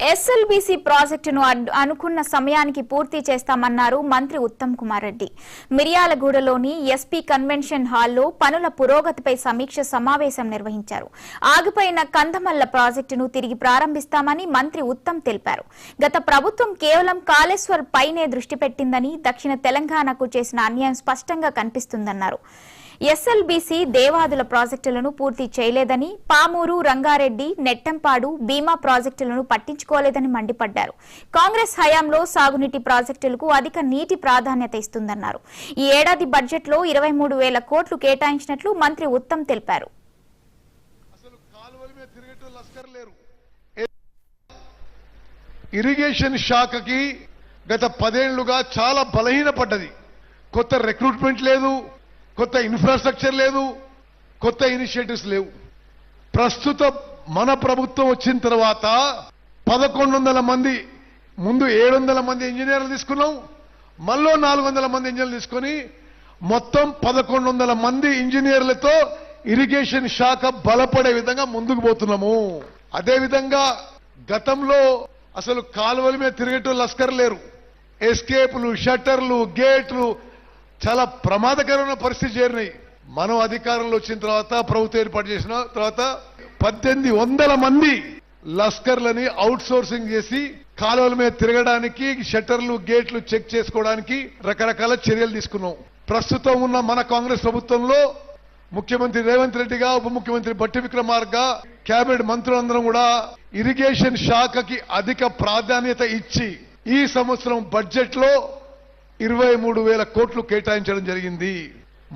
SLBC ప్రాజెక్టును అనుకున్న సమయానికి పూర్తి చేస్తామన్నారు మంత్రి ఉత్తమ్ కుమార్ రెడ్డి. మిర్యాలగూడలోని ఎస్పీ కన్వెన్షన్ హాల్లో పనుల పురోగతిపై సమీక్ష సమావేశం నిర్వహించారు. ఆగిపోయిన కందమల్ల ప్రాజెక్టును తిరిగి ప్రారంభిస్తామని మంత్రి ఉత్తమ్ తెలిపారు. గత ప్రభుత్వం కేవలం కాళేశ్వర్ పైనే దృష్టి పెట్టిందని, దక్షిణ తెలంగాణకు చేసిన అన్యాయం స్పష్టంగా కనిపిస్తుందన్నారు. ఎస్ఎల్బీసీ దేవాదుల ప్రాజెక్టులను పూర్తి చేయలేదని, పామూరు, రంగారెడ్డి, నెట్టంపాడు, భీమా ప్రాజెక్టులను పట్టించుకోలేదని మండిపడ్డారు. కాంగ్రెస్ హయాంలో సాగునీటి ప్రాజెక్టులకు అధిక నీటి ప్రాధాన్యత ఇస్తుందన్నారు. ఈ ఏడాది బడ్జెట్లో 23,000 కోట్లు కేటాయించినట్లు మంత్రి ఉత్తమ్ తెలిపారు. ఇరిగేషన్ శాఖకి గత 10 ఏళ్లుగా చాలా బలహీనపడ్డది. కొత్త రిక్రూట్మెంట్ లేదు, కొత్త ఇన్ఫ్రాస్ట్రక్చర్ లేదు, కొత్త ఇనిషియేటివ్స్ లేవు. ప్రస్తుతం మన ప్రభుత్వం వచ్చిన తర్వాత 1100 మంది, ముందు 700 మంది ఇంజనీర్లు తీసుకున్నాం, మళ్ళీ 400 మంది ఇంజనీర్లు తీసుకొని మొత్తం 1100 మంది ఇంజనీర్లతో ఇరిగేషన్ శాఖ బలపడే విధంగా ముందుకు పోతున్నాము. అదేవిధంగా గతంలో అసలు కాలువల మీద తిరిగేటోళ్ళు లస్కర్ లేరు. ఎస్కేప్లు, షట్టర్లు, గేట్లు చాలా ప్రమాదకరమైన పరిస్థితి చేరినాయి. మనం అధికారంలో వచ్చిన తర్వాత, ప్రభుత్వం ఏర్పాటు చేసిన తర్వాత 1800 మంది లస్కర్లని అవుట్ సోర్సింగ్ చేసి కాలువల మీద తిరగడానికి, షట్టర్లు, గేట్లు చెక్ చేసుకోవడానికి రకరకాల చర్యలు తీసుకున్నాం. ప్రస్తుతం ఉన్న మన కాంగ్రెస్ ప్రభుత్వంలో ముఖ్యమంత్రి రేవంత్ రెడ్డిగా, ఉప ముఖ్యమంత్రి బట్టి విక్రమార్క, కేబినెట్ మంత్రులందరం కూడా ఇరిగేషన్ శాఖకి అధిక ప్రాధాన్యత ఇచ్చి ఈ సంవత్సరం బడ్జెట్ లో 23,000 కోట్లు కేటాయించడం జరిగింది.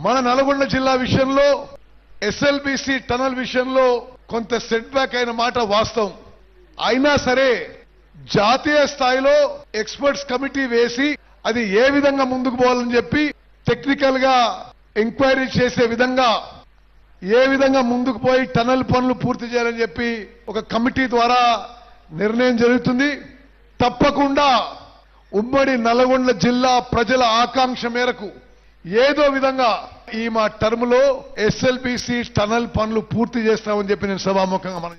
మన నల్గొండ జిల్లా విషయంలో ఎస్ఎల్బీసీ టనల్ విషయంలో కొంత సెట్ బ్యాక్ అయిన మాట వాస్తవం. అయినా సరే జాతీయ స్థాయిలో ఎక్స్పర్ట్స్ కమిటీ వేసి అది ఏ విధంగా ముందుకు పోవాలని చెప్పి టెక్నికల్ గా ఎంక్వైరీ చేసే విధంగా ఏ విధంగా ముందుకు పోయి టనల్ పనులు పూర్తి చేయాలని చెప్పి ఒక కమిటీ ద్వారా నిర్ణయం జరుగుతుంది. తప్పకుండా ఉమ్మడి నల్గొండ జిల్లా ప్రజల ఆకాంక్ష మేరకు ఏదో విధంగా ఈ మా టర్మ్ లో ఎస్ఎల్బీసీ టనల్ పనులు పూర్తి చేస్తామని చెప్పి నేను సభాముఖంగా మనం